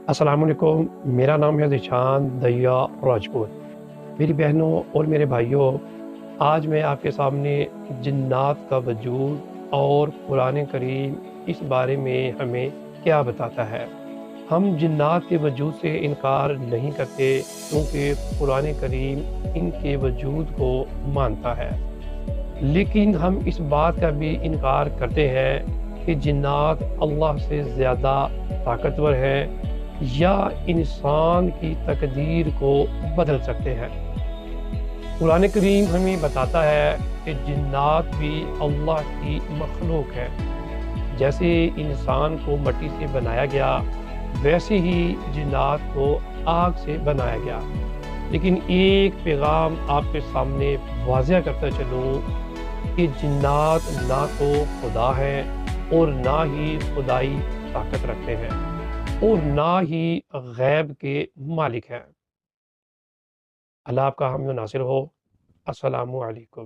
السلام علیکم، میرا نام ہے ذیشان دیا راجپوت۔ میری بہنوں اور میرے بھائیوں، آج میں آپ کے سامنے جنات کا وجود اور قرآن کریم اس بارے میں ہمیں کیا بتاتا ہے۔ ہم جنات کے وجود سے انکار نہیں کرتے کیونکہ قرآن کریم ان کے وجود کو مانتا ہے، لیکن ہم اس بات کا بھی انکار کرتے ہیں کہ جنات اللہ سے زیادہ طاقتور ہیں یا انسان کی تقدیر کو بدل سکتے ہیں۔ قرآن کریم ہمیں بتاتا ہے کہ جنات بھی اللہ کی مخلوق ہے۔ جیسے انسان کو مٹی سے بنایا گیا، ویسے ہی جنات کو آگ سے بنایا گیا۔ لیکن ایک پیغام آپ کے سامنے واضح کرتا چلوں کہ جنات نہ تو خدا ہیں اور نہ ہی خدائی طاقت رکھتے ہیں اور نہ ہی غیب کے مالک ہیں۔ اللہ آپ کا حامی و ناصر ہو۔ السلام علیکم۔